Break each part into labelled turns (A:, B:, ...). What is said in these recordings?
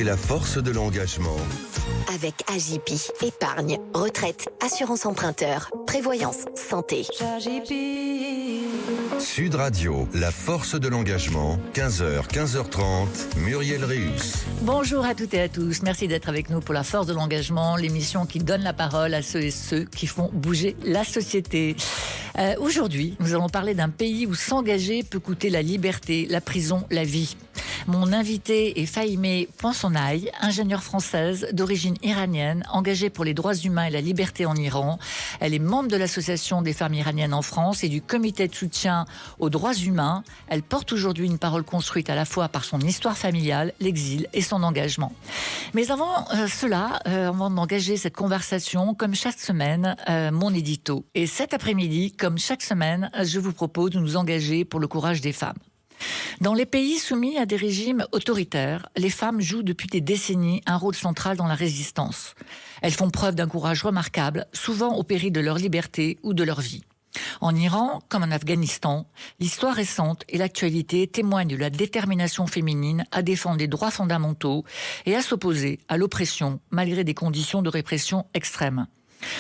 A: Écoutez la force de l'engagement.
B: Avec AJP, épargne, retraite, assurance emprunteur, prévoyance, santé.
A: Sud Radio, la force de l'engagement, 15h, 15h30, Muriel Réus.
C: Bonjour à toutes et à tous, merci d'être avec nous pour la force de l'engagement, l'émission qui donne la parole à ceux et ceux qui font bouger la société. Aujourd'hui, nous allons parler d'un pays où s'engager peut coûter la liberté, la prison, la vie. Mon invitée est Fahimeh Pansonaï, ingénieure française d'origine iranienne, engagée pour les droits humains et la liberté en Iran. Elle est membre de l'Association des femmes iraniennes en France et du comité de soutien aux droits humains. Elle porte aujourd'hui une parole construite à la fois par son histoire familiale, l'exil et son engagement. Mais avant avant d'engager cette conversation, comme chaque semaine, mon édito. Et cet après-midi, comme chaque semaine, je vous propose de nous engager pour le courage des femmes. Dans les pays soumis à des régimes autoritaires, les femmes jouent depuis des décennies un rôle central dans la résistance. Elles font preuve d'un courage remarquable, souvent au péril de leur liberté ou de leur vie. En Iran, comme en Afghanistan, l'histoire récente et l'actualité témoignent de la détermination féminine à défendre les droits fondamentaux et à s'opposer à l'oppression malgré des conditions de répression extrêmes.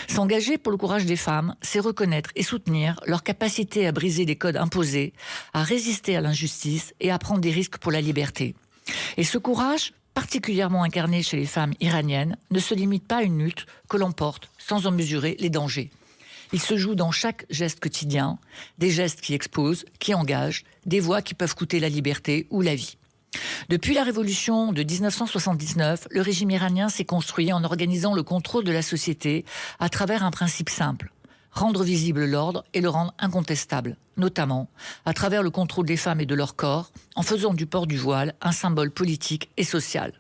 C: S'engager pour le courage des femmes, c'est reconnaître et soutenir leur capacité à briser les codes imposés, à résister à l'injustice et à prendre des risques pour la liberté. Et ce courage, particulièrement incarné chez les femmes iraniennes, ne se limite pas à une lutte que l'on porte sans en mesurer les dangers. Il se joue dans chaque geste quotidien, des gestes qui exposent, qui engagent, des voix qui peuvent coûter la liberté ou la vie. Depuis la révolution de 1979, le régime iranien s'est construit en organisant le contrôle de la société à travers un principe simple: rendre visible l'ordre et le rendre incontestable, notamment à travers le contrôle des femmes et de leur corps, en faisant du port du voile un symbole politique et social.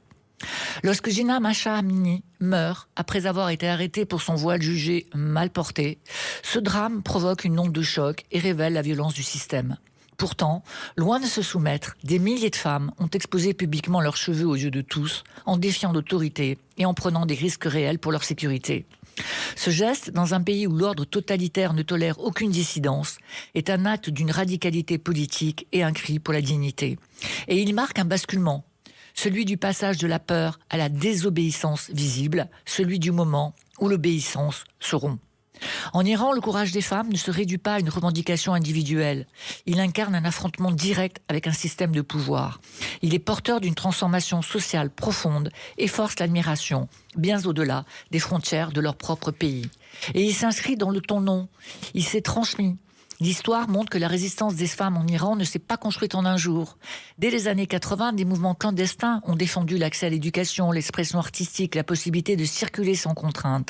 C: Lorsque Jina Mahsa Amini meurt après avoir été arrêtée pour son voile jugé mal porté, ce drame provoque une onde de choc et révèle la violence du système. Pourtant, loin de se soumettre, des milliers de femmes ont exposé publiquement leurs cheveux aux yeux de tous, en défiant l'autorité et en prenant des risques réels pour leur sécurité. Ce geste, dans un pays où l'ordre totalitaire ne tolère aucune dissidence, est un acte d'une radicalité politique et un cri pour la dignité. Et il marque un basculement, celui du passage de la peur à la désobéissance visible, celui du moment où l'obéissance se rompt. En Iran, le courage des femmes ne se réduit pas à une revendication individuelle. Il incarne un affrontement direct avec un système de pouvoir. Il est porteur d'une transformation sociale profonde et force l'admiration, bien au-delà des frontières de leur propre pays. Et il s'inscrit dans le ton long. Il s'est transmis. L'histoire montre que la résistance des femmes en Iran ne s'est pas construite en un jour. Dès les années 80, des mouvements clandestins ont défendu l'accès à l'éducation, l'expression artistique, la possibilité de circuler sans contrainte.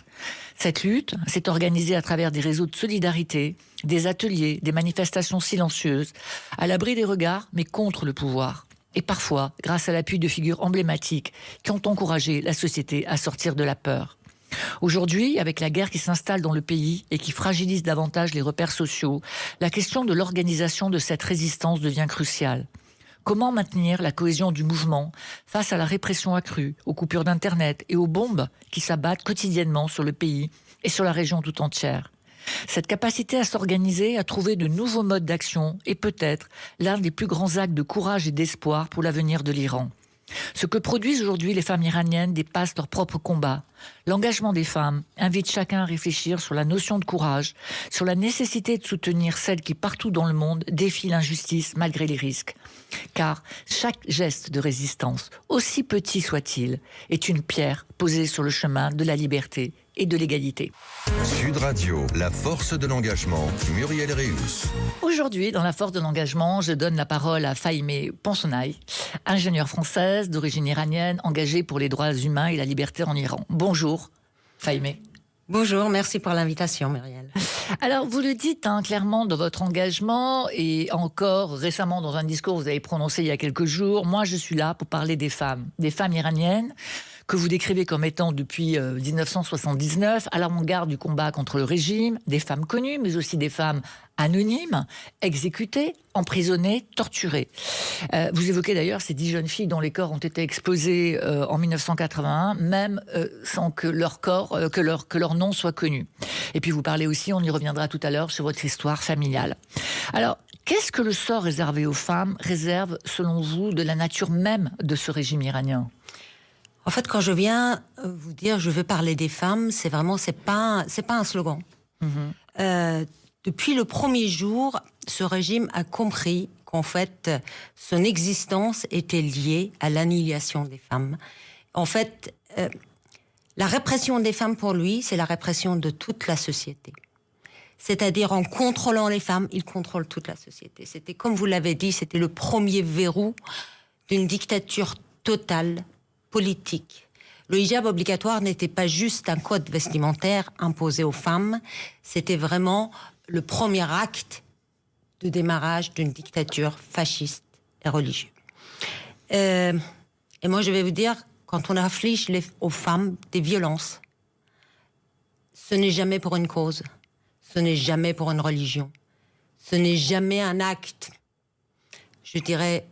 C: Cette lutte s'est organisée à travers des réseaux de solidarité, des ateliers, des manifestations silencieuses, à l'abri des regards, mais contre le pouvoir. Et parfois, grâce à l'appui de figures emblématiques qui ont encouragé la société à sortir de la peur. Aujourd'hui, avec la guerre qui s'installe dans le pays et qui fragilise davantage les repères sociaux, la question de l'organisation de cette résistance devient cruciale. Comment maintenir la cohésion du mouvement face à la répression accrue, aux coupures d'Internet et aux bombes qui s'abattent quotidiennement sur le pays et sur la région tout entière? Cette capacité à s'organiser, à trouver de nouveaux modes d'action est peut-être l'un des plus grands actes de courage et d'espoir pour l'avenir de l'Iran. Ce que produisent aujourd'hui les femmes iraniennes dépasse leur propre combat. L'engagement des femmes invite chacun à réfléchir sur la notion de courage, sur la nécessité de soutenir celles qui, partout dans le monde, défient l'injustice malgré les risques. Car chaque geste de résistance, aussi petit soit-il, est une pierre posée sur le chemin de la liberté et de l'égalité.
A: Sud Radio, la force de l'engagement, Muriel Réus.
C: Aujourd'hui, dans la force de l'engagement, je donne la parole à Fahimeh Pansonaï, ingénieure française d'origine iranienne, engagée pour les droits humains et la liberté en Iran. Bonjour, Fahimeh.
D: Bonjour, merci pour l'invitation, Muriel.
C: Alors, vous le dites clairement dans votre engagement et encore récemment dans un discours que vous avez prononcé il y a quelques jours, moi je suis là pour parler des femmes iraniennes que vous décrivez comme étant depuis 1979 à l'avant-garde du combat contre le régime, des femmes connues, mais aussi des femmes anonymes, exécutées, emprisonnées, torturées. Vous évoquez d'ailleurs ces 10 jeunes filles dont les corps ont été exposés en 1981, même sans que leur corps, que leur nom soit connu. Et puis vous parlez aussi, on y reviendra tout à l'heure, sur votre histoire familiale. Alors, qu'est-ce que le sort réservé aux femmes réserve, selon vous, de la nature même de ce régime iranien ?
D: En fait, quand je viens vous dire je veux parler des femmes, c'est pas un slogan. Depuis le premier jour, ce régime a compris qu'en fait, son existence était liée à l'annihilation des femmes. En fait, la répression des femmes pour lui, c'est la répression de toute la société. C'est-à-dire en contrôlant les femmes, il contrôle toute la société. C'était, comme vous l'avez dit, c'était le premier verrou d'une dictature totale, politique. Le hijab obligatoire n'était pas juste un code vestimentaire imposé aux femmes, c'était vraiment le premier acte de démarrage d'une dictature fasciste et religieuse. Et moi, je vais vous dire, quand on afflige aux femmes des violences, ce n'est jamais pour une cause, ce n'est jamais pour une religion, ce n'est jamais un acte, je dirais,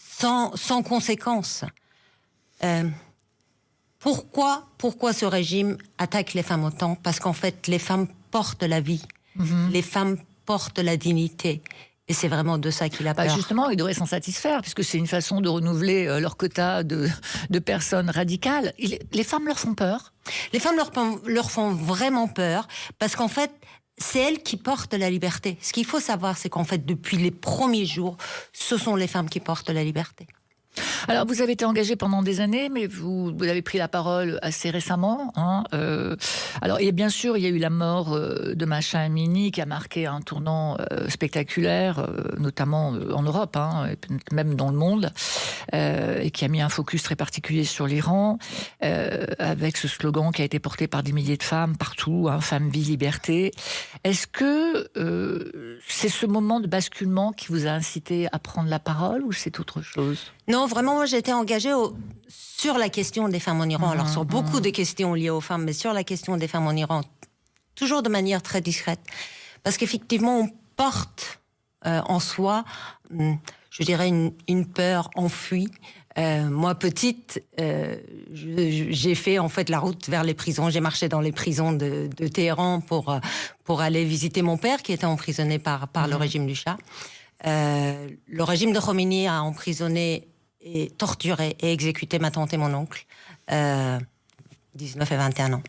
D: sans conséquence. Pourquoi ce régime attaque les femmes autant ? Parce qu'en fait, les femmes portent la vie, les femmes portent la dignité. Et c'est vraiment de ça qu'il a peur.
C: Justement, ils devraient s'en satisfaire, puisque c'est une façon de renouveler leur quota de personnes radicales. Les femmes leur font peur ?
D: Les femmes leur font vraiment peur, parce qu'en fait, c'est elles qui portent la liberté. Ce qu'il faut savoir, c'est qu'en fait, depuis les premiers jours, ce sont les femmes qui portent la liberté.
C: Alors, vous avez été engagée pendant des années, mais vous avez pris la parole assez récemment. Alors, et bien sûr, il y a eu la mort de Mahsa Amini, qui a marqué un tournant spectaculaire, notamment en Europe, et même dans le monde, et qui a mis un focus très particulier sur l'Iran, avec ce slogan qui a été porté par des milliers de femmes partout, Femme, vie, liberté. Est-ce que c'est ce moment de basculement qui vous a incité à prendre la parole, ou c'est autre chose ?
D: Non, vraiment, moi, j'ai été engagée sur la question des femmes en Iran. Alors, sur beaucoup de questions liées aux femmes, mais sur la question des femmes en Iran, toujours de manière très discrète. Parce qu'effectivement, on porte en soi, je dirais, une peur enfuie. Moi, petite, j'ai fait en fait la route vers les prisons. J'ai marché dans les prisons de Téhéran pour aller visiter mon père, qui était emprisonné par le régime du Shah. Le régime de Khomeini a emprisonné et torturé et exécuté ma tante et mon oncle, 19 et 21 ans.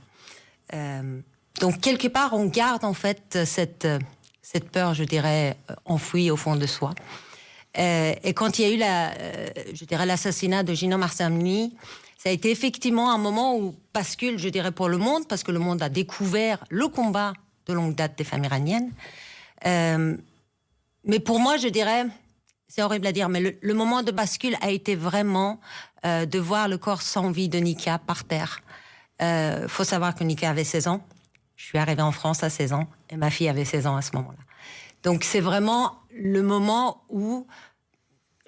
D: Donc, quelque part, on garde en fait cette peur, je dirais, enfouie au fond de soi. Et quand il y a eu l'assassinat de Gina Mahsa Amini, ça a été effectivement un moment où bascule, je dirais, pour le monde, parce que le monde a découvert le combat de longue date des femmes iraniennes. Mais pour moi, je dirais, c'est horrible à dire, mais le moment de bascule a été vraiment de voir le corps sans vie de Nika par terre. Faut savoir que Nika avait 16 ans. Je suis arrivée en France à 16 ans et ma fille avait 16 ans à ce moment-là. Donc c'est vraiment le moment où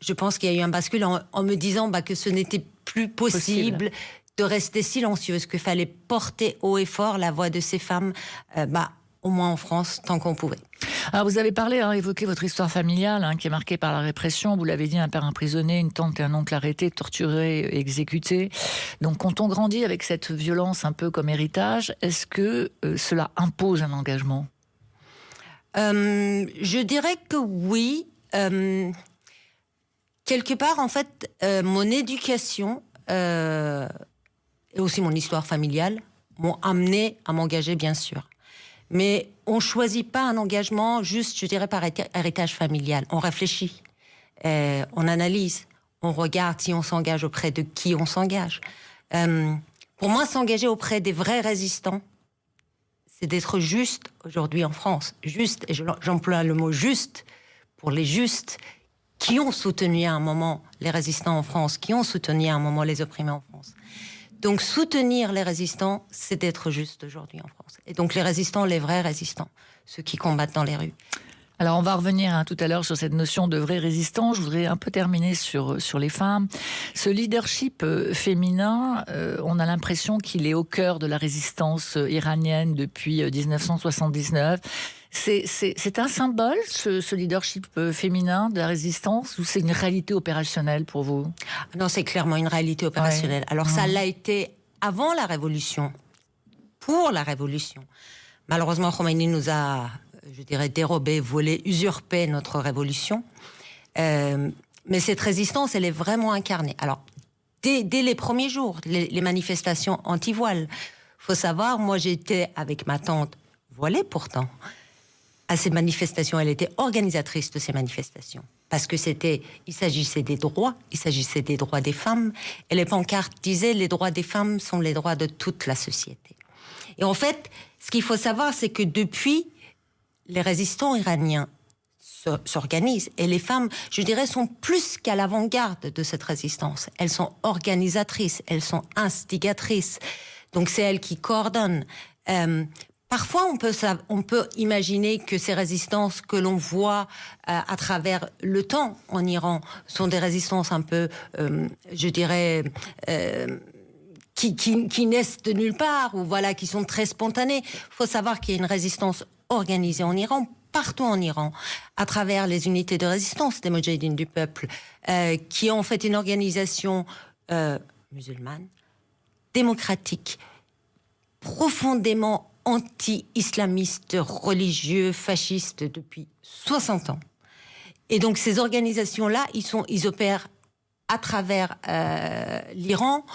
D: je pense qu'il y a eu un bascule en me disant que ce n'était plus possible de rester silencieuse, qu'il fallait porter haut et fort la voix de ces femmes, au moins en France, tant qu'on pouvait.
C: Alors vous avez parlé, évoqué votre histoire familiale qui est marquée par la répression. Vous l'avez dit, un père emprisonné, une tante et un oncle arrêtés, torturés, exécutés. Donc quand on grandit avec cette violence un peu comme héritage, est-ce que cela impose un engagement ?
D: Je dirais que oui. Quelque part, en fait, mon éducation et aussi mon histoire familiale m'ont amené à m'engager, bien sûr. Mais on ne choisit pas un engagement juste, je dirais, par héritage familial. On réfléchit, on analyse, on regarde si on s'engage auprès de qui on s'engage. Pour moi, s'engager auprès des vrais résistants, c'est d'être juste aujourd'hui en France. Juste, et j'emploie le mot juste, pour les justes qui ont soutenu à un moment les résistants en France, qui ont soutenu à un moment les opprimés en France. Donc soutenir les résistants, c'est d'être juste aujourd'hui en France. Et donc les résistants, les vrais résistants, ceux qui combattent dans les rues.
C: Alors on va revenir tout à l'heure sur cette notion de vrai résistant. Je voudrais un peu terminer sur les femmes. Ce leadership féminin, on a l'impression qu'il est au cœur de la résistance iranienne depuis 1979. C'est un symbole, ce leadership féminin de la résistance, ou c'est une réalité opérationnelle pour vous ?
D: Non, c'est clairement une réalité opérationnelle. Ouais. Alors ça l'a été avant la Révolution, pour la Révolution. Malheureusement, Khomeini nous a, je dirais, dérobé, volé, usurpé notre révolution. Mais cette résistance, elle est vraiment incarnée. Alors, dès les premiers jours, les manifestations anti-voile. Faut savoir, moi j'étais avec ma tante, voilée pourtant, à ces manifestations. Elle était organisatrice de ces manifestations. Parce que il s'agissait des droits des femmes. Et les pancartes disaient, les droits des femmes sont les droits de toute la société. Et en fait, ce qu'il faut savoir, c'est que depuis, les résistants iraniens s'organisent. Et les femmes, je dirais, sont plus qu'à l'avant-garde de cette résistance. Elles sont organisatrices, elles sont instigatrices. Donc c'est elles qui coordonnent. Parfois, on peut imaginer que ces résistances que l'on voit à travers le temps en Iran sont des résistances un peu, je dirais, qui naissent de nulle part, ou voilà, qui sont très spontanées. Il faut savoir qu'il y a une résistance organisée en Iran, partout en Iran, à travers les unités de résistance des Moudjahidines du peuple, qui ont en fait une organisation musulmane, démocratique, profondément anti-islamiste, religieux, fasciste depuis 60 ans. Et donc ces organisations-là, ils opèrent à travers l'Iran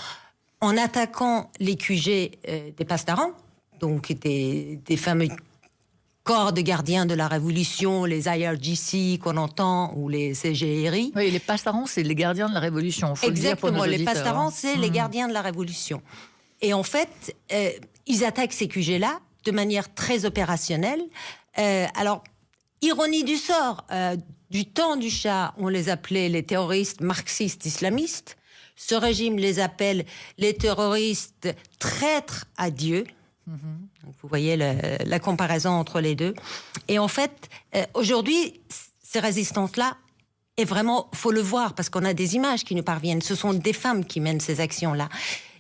D: en attaquant les QG des pasdarans, donc des fameux corps de gardiens de la révolution, les IRGC qu'on entend, ou les CGRI.
C: Oui, les pasdarans, c'est les gardiens de la révolution. Faut
D: exactement,
C: le dire pour nos
D: les
C: auditeurs.
D: pasdarans, c'est les gardiens de la révolution. Et en fait, ils attaquent ces QG-là de manière très opérationnelle. Alors, ironie du sort, du temps du Shah, on les appelait les terroristes marxistes islamistes. Ce régime les appelle les terroristes traîtres à Dieu. Donc, vous voyez la comparaison entre les deux. Et en fait, aujourd'hui, ces résistances-là, et vraiment, faut le voir, parce qu'on a des images qui nous parviennent. Ce sont des femmes qui mènent ces actions-là.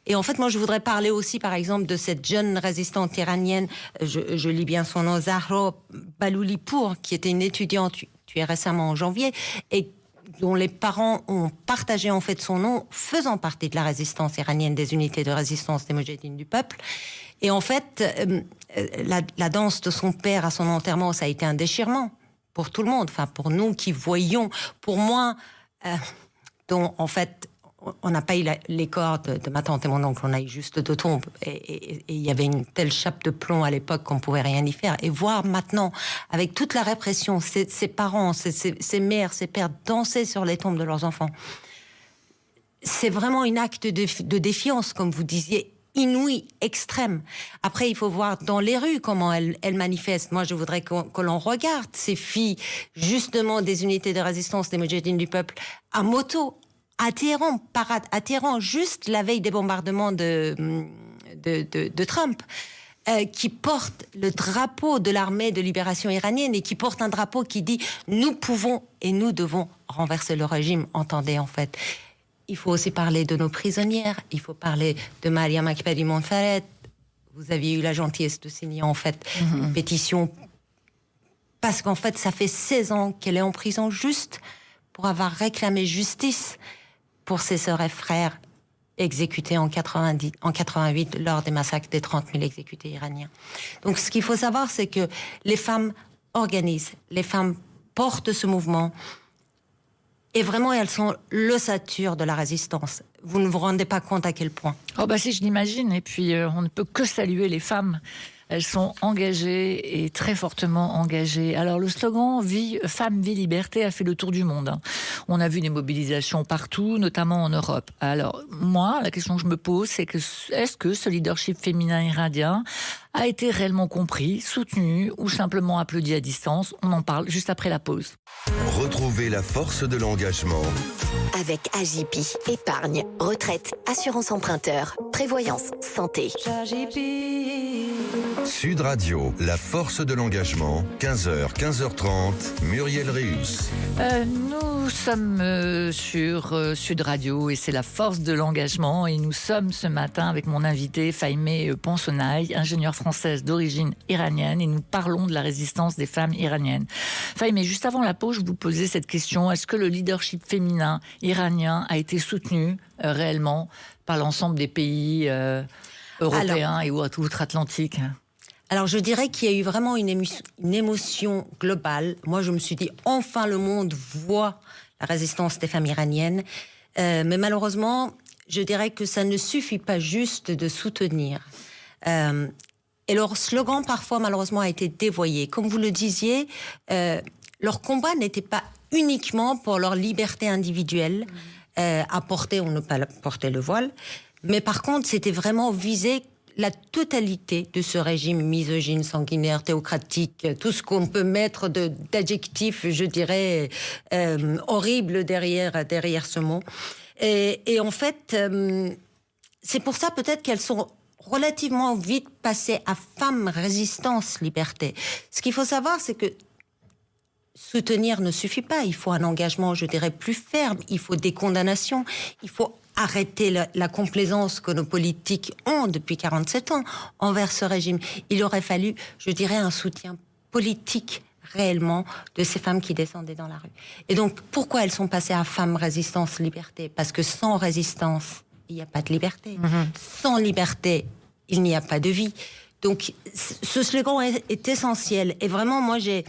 D: Et en fait, moi, je voudrais parler aussi, par exemple, de cette jeune résistante iranienne, je lis bien son nom, Zahra Baloulipour, qui était une étudiante tuée récemment en janvier, et dont les parents ont partagé en fait son nom, faisant partie de la résistance iranienne, des unités de résistance des Moudjahidines du peuple. Et en fait, la danse de son père à son enterrement, ça a été un déchirement pour tout le monde. Enfin, pour nous qui voyions, pour moi, dont en fait, on n'a pas eu les corps de ma tante et mon oncle, on a eu juste 2 tombes. Et il y avait une telle chape de plomb à l'époque qu'on ne pouvait rien y faire. Et voir maintenant, avec toute la répression, ces parents, ces mères, ces pères danser sur les tombes de leurs enfants, c'est vraiment un acte de défiance, comme vous disiez, inouï, extrême. Après, il faut voir dans les rues comment elles manifestent. Moi, je voudrais que l'on regarde ces filles, justement, des unités de résistance des Moudjahidines du peuple, à moto, à Téhéran, parade à Téhéran, juste la veille des bombardements de Trump, qui portent le drapeau de l'armée de libération iranienne et qui portent un drapeau qui dit « Nous pouvons et nous devons renverser le régime », entendez en fait. Il faut aussi parler de nos prisonnières, il faut parler de Mariam Akbari Montfaret. Vous aviez eu la gentillesse de signer en fait une pétition, parce qu'en fait ça fait 16 ans qu'elle est en prison juste pour avoir réclamé justice pour ses sœurs et frères exécutés en 88 lors des massacres des 30 000 exécutés iraniens. Donc ce qu'il faut savoir, c'est que les femmes organisent, les femmes portent ce mouvement, et vraiment elles sont l'ossature de la résistance. Vous ne vous rendez pas compte à quel point.
C: Oh bah si, je l'imagine, et puis on ne peut que saluer les femmes. Elles sont engagées et très fortement engagées. Alors le slogan Femme, vie, liberté a fait le tour du monde. On a vu des mobilisations partout, notamment en Europe. Alors moi, la question que je me pose, c'est que est-ce que ce leadership féminin iranien a été réellement compris, soutenu ou simplement applaudi à distance? On en parle juste après la pause.
A: Retrouvez la force de l'engagement.
B: Avec Agipi, épargne, retraite, assurance emprunteur, prévoyance, santé.
A: Sud Radio, la force de l'engagement, 15h, 15h30, Muriel Réus.
C: Nous sommes sur Sud Radio et c'est la force de l'engagement, et nous sommes ce matin avec mon invité Fahimeh Poncenaï, ingénieure française d'origine iranienne, et nous parlons de la résistance des femmes iraniennes. Fahimeh, juste avant la pause, je vous posais cette question: est-ce que le leadership féminin iranien a été soutenu réellement par l'ensemble des pays européens et outre-Atlantique?
D: Alors, je dirais qu'il y a eu vraiment une émotion globale. Moi, je me suis dit, enfin, le monde voit la résistance des femmes iraniennes. Mais malheureusement, je dirais que ça ne suffit pas juste de soutenir. Et leur slogan, parfois, malheureusement, a été dévoyé. Comme vous le disiez, leur combat n'était pas uniquement pour leur liberté individuelle, à porter ou ne pas porter le voile, mais par contre, c'était vraiment viser la totalité de ce régime misogyne, sanguinaire, théocratique, tout ce qu'on peut mettre d'adjectifs, je dirais, horribles derrière ce mot. Et en fait, c'est pour ça peut-être qu'elles sont relativement vite passées à Femmes, Résistance, Liberté. Ce qu'il faut savoir, c'est que soutenir ne suffit pas. Il faut un engagement, je dirais, plus ferme. Il faut des condamnations. Il faut arrêter la complaisance que nos politiques ont depuis 47 ans envers ce régime. Il aurait fallu, je dirais, un soutien politique réellement de ces femmes qui descendaient dans la rue. Et donc, pourquoi elles sont passées à Femmes, Résistance, Liberté ? Parce que sans résistance, il n'y a pas de liberté. Sans liberté, il n'y a pas de vie. Donc, ce slogan est essentiel. Et vraiment, moi, j'ai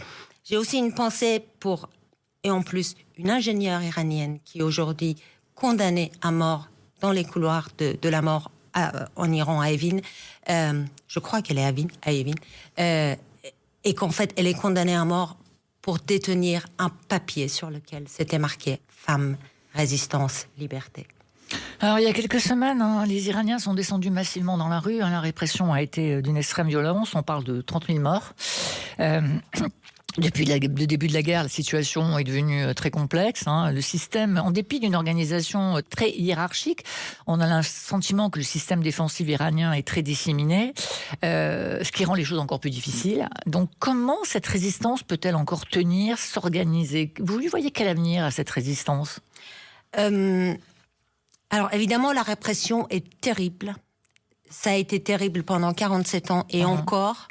D: aussi une pensée pour, et en plus, une ingénieure iranienne qui est aujourd'hui condamnée à mort dans les couloirs de la mort en Iran, à Evin. Je crois qu'elle est à Evin. Et qu'en fait, elle est condamnée à mort pour détenir un papier sur lequel c'était marqué « Femme, Résistance, Liberté ».
C: Alors, il y a quelques semaines, les Iraniens sont descendus massivement dans la rue. La répression a été d'une extrême violence. On parle de 30 000 morts. Depuis le début de la guerre, la situation est devenue très complexe. Le système, en dépit d'une organisation très hiérarchique, on a le sentiment que le système défensif iranien est très disséminé, ce qui rend les choses encore plus difficiles. Donc, comment cette résistance peut-elle encore tenir, s'organiser ? Vous lui voyez quel avenir à cette résistance ?
D: Alors, évidemment, la répression est terrible. Ça a été terrible pendant 47 ans et encore.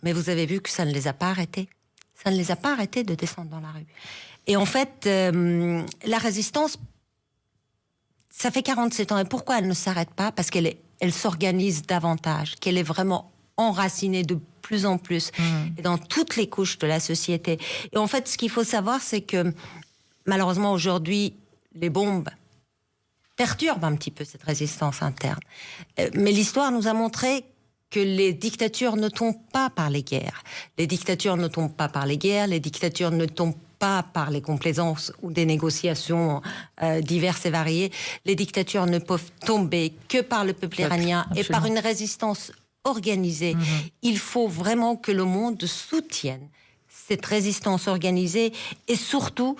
D: Mais vous avez vu que ça ne les a pas arrêtés. Ça ne les a pas arrêtés de descendre dans la rue. Et en fait, la résistance, ça fait 47 ans. Et pourquoi elle ne s'arrête pas ? Parce qu'elle s'organise davantage, qu'elle est vraiment enracinée de plus en plus et dans toutes les couches de la société. Et en fait, ce qu'il faut savoir, c'est que malheureusement, aujourd'hui, les bombes perturbent un petit peu cette résistance interne. Mais l'histoire nous a montré que les dictatures ne tombent pas par les guerres. Les dictatures ne tombent pas par les guerres, les dictatures ne tombent pas par les complaisances ou des négociations diverses et variées. Les dictatures ne peuvent tomber que par le peuple iranien et par une résistance organisée. Il faut vraiment que le monde soutienne cette résistance organisée et surtout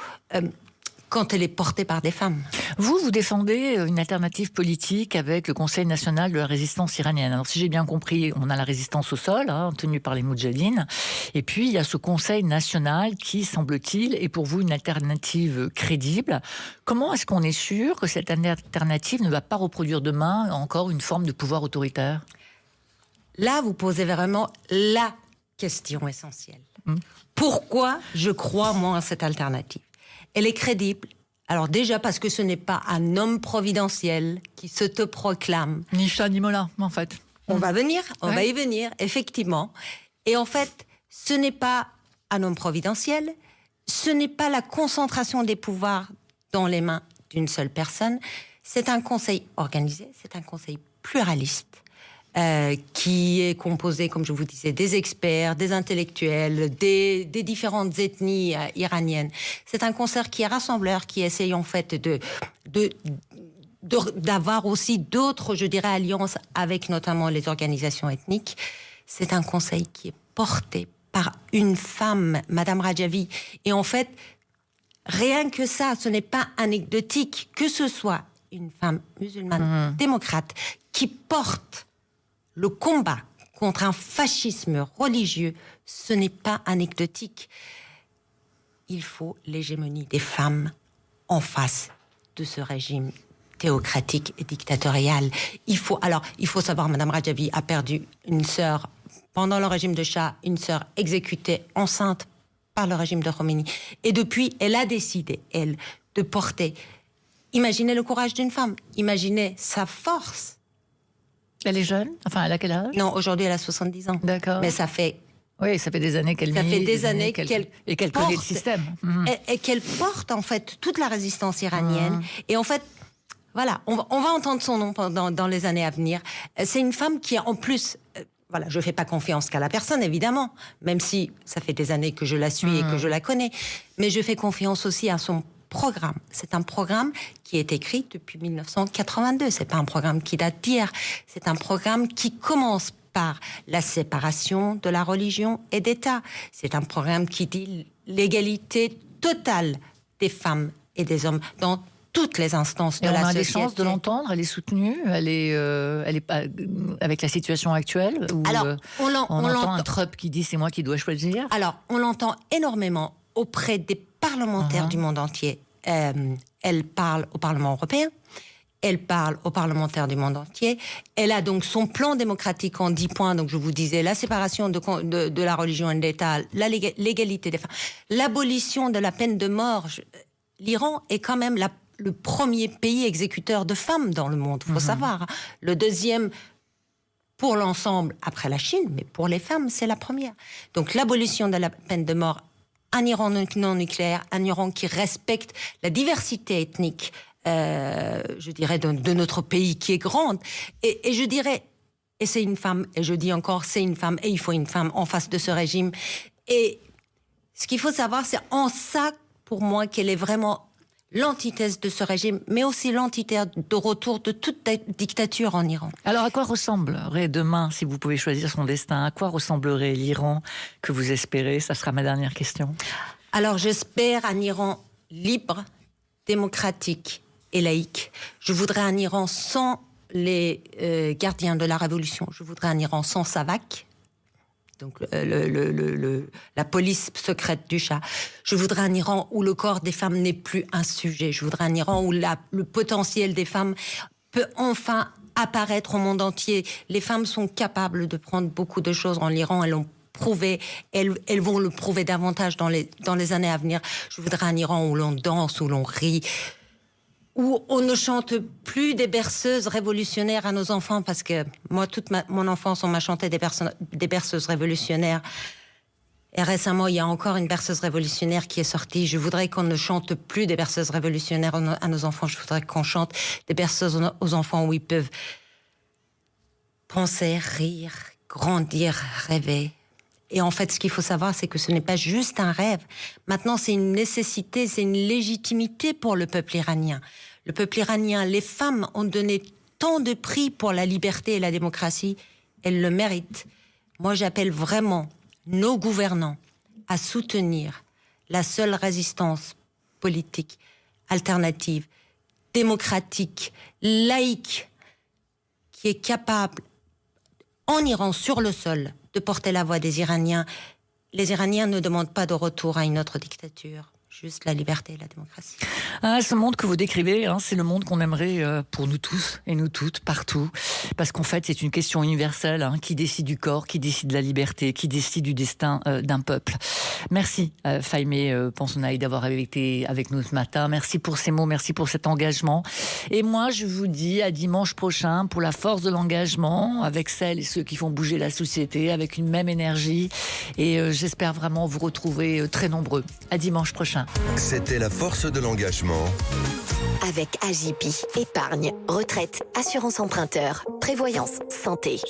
D: quand elle est portée par des femmes.
C: Vous défendez une alternative politique avec le Conseil national de la résistance iranienne. Alors, si j'ai bien compris, on a la résistance au sol, tenue par les Moudjahidines. Et puis, il y a ce Conseil national qui, semble-t-il, est pour vous une alternative crédible. Comment est-ce qu'on est sûr que cette alternative ne va pas reproduire demain encore une forme de pouvoir autoritaire ?
D: Là, vous posez vraiment la question essentielle. Pourquoi je crois, moi, à cette alternative ? Elle est crédible. Alors déjà parce que ce n'est pas un homme providentiel qui se te proclame.
C: Ni chat ni mola, en fait.
D: On va y venir, effectivement. Et en fait, ce n'est pas un homme providentiel, ce n'est pas la concentration des pouvoirs dans les mains d'une seule personne. C'est un conseil organisé, c'est un conseil pluraliste. Qui est composé, comme je vous disais, des experts, des intellectuels, des différentes ethnies iraniennes. C'est un concert qui est rassembleur, qui essaye en fait d'avoir aussi d'autres, je dirais, alliances avec notamment les organisations ethniques. C'est un conseil qui est porté par une femme, Madame Rajavi. Et en fait, rien que ça, ce n'est pas anecdotique, que ce soit une femme musulmane démocrate qui porte le combat contre un fascisme religieux, ce n'est pas anecdotique. Il faut l'hégémonie des femmes en face de ce régime théocratique et dictatorial. Il faut savoir, Madame Rajavi a perdu une sœur pendant le régime de Shah, une sœur exécutée enceinte par le régime de Khomeini. Et depuis, elle a décidé, elle, de porter. Imaginez le courage d'une femme, imaginez sa force.
C: Elle est jeune ? Enfin, elle a quel âge ?
D: Non, aujourd'hui, elle a 70 ans.
C: D'accord.
D: Mais ça fait...
C: Oui, ça fait des années qu'elle milite.
D: Ça fait des années
C: qu'elle connaît le système.
D: Et qu'elle porte, en fait, toute la résistance iranienne. Et en fait, Voilà, on va entendre son nom dans les années à venir. C'est une femme qui, en plus... Voilà, je ne fais pas confiance qu'à la personne, évidemment, même si ça fait des années que je la suis et que je la connais. Mais je fais confiance aussi à son programme. C'est un programme qui est écrit depuis 1982. C'est pas un programme qui date d'hier. C'est un programme qui commence par la séparation de la religion et d'État. C'est un programme qui dit l'égalité totale des femmes et des hommes dans toutes les instances de la société.
C: On a des chances de l'entendre, elle est soutenue, elle est pas avec la situation actuelle. Ou
D: alors, on
C: entend un Trump qui dit c'est moi qui dois choisir.
D: Alors, on l'entend énormément auprès des parlementaires du monde entier. Elle parle au Parlement européen, elle parle aux parlementaires du monde entier. Elle a donc son plan démocratique en 10 points. Donc, je vous disais, la séparation de la religion et de l'État, l'égalité des femmes, l'abolition de la peine de mort. L'Iran est quand même le premier pays exécuteur de femmes dans le monde, il faut savoir. Le deuxième pour l'ensemble, après la Chine, mais pour les femmes, c'est la première. Donc l'abolition de la peine de mort, un Iran non nucléaire, un Iran qui respecte la diversité ethnique, je dirais, de notre pays qui est grande. Et je dirais, et c'est une femme, et je dis encore, c'est une femme, et il faut une femme en face de ce régime. Et ce qu'il faut savoir, c'est en ça, pour moi, qu'elle est vraiment l'antithèse de ce régime, mais aussi l'antithèse de retour de toute dictature en Iran.
C: Alors, à quoi ressemblerait demain, si vous pouvez choisir son destin, à quoi ressemblerait l'Iran que vous espérez? Ça sera ma dernière question.
D: Alors, j'espère un Iran libre, démocratique et laïque. Je voudrais un Iran sans les gardiens de la révolution. Je voudrais un Iran sans Savak, donc la police secrète du Shah. Je voudrais un Iran où le corps des femmes n'est plus un sujet. Je voudrais un Iran où le potentiel des femmes peut enfin apparaître au monde entier. Les femmes sont capables de prendre beaucoup de choses en Iran. Elles l'ont prouvé. Elles vont le prouver davantage dans les années à venir. Je voudrais un Iran où l'on danse, où l'on rit, où on ne chante plus des berceuses révolutionnaires à nos enfants, parce que moi, toute mon enfance, on m'a chanté des berceuses révolutionnaires. Et récemment, il y a encore une berceuse révolutionnaire qui est sortie. Je voudrais qu'on ne chante plus des berceuses révolutionnaires à nos enfants. Je voudrais qu'on chante des berceuses aux enfants où ils peuvent penser, rire, grandir, rêver. Et en fait, ce qu'il faut savoir, c'est que ce n'est pas juste un rêve. Maintenant, c'est une nécessité, c'est une légitimité pour le peuple iranien. Le peuple iranien, les femmes ont donné tant de prix pour la liberté et la démocratie. Elles le méritent. Moi, j'appelle vraiment nos gouvernants à soutenir la seule résistance politique, alternative, démocratique, laïque, qui est capable, en Iran, sur le sol, de porter la voix des Iraniens. Les Iraniens ne demandent pas de retour à une autre dictature, juste la liberté et la démocratie.
C: Ah, ce monde que vous décrivez, c'est le monde qu'on aimerait pour nous tous et nous toutes, partout. Parce qu'en fait, c'est une question universelle, qui décide du corps, qui décide de la liberté, qui décide du destin d'un peuple. Merci Fahimé Pensonaï d'avoir été avec nous ce matin. Merci pour ces mots, merci pour cet engagement. Et moi, je vous dis à dimanche prochain pour la force de l'engagement, avec celles et ceux qui font bouger la société, avec une même énergie. Et j'espère vraiment vous retrouver très nombreux. À dimanche prochain.
A: C'était la force de l'engagement.
B: Avec Agipi, épargne, retraite, assurance emprunteur, prévoyance, santé.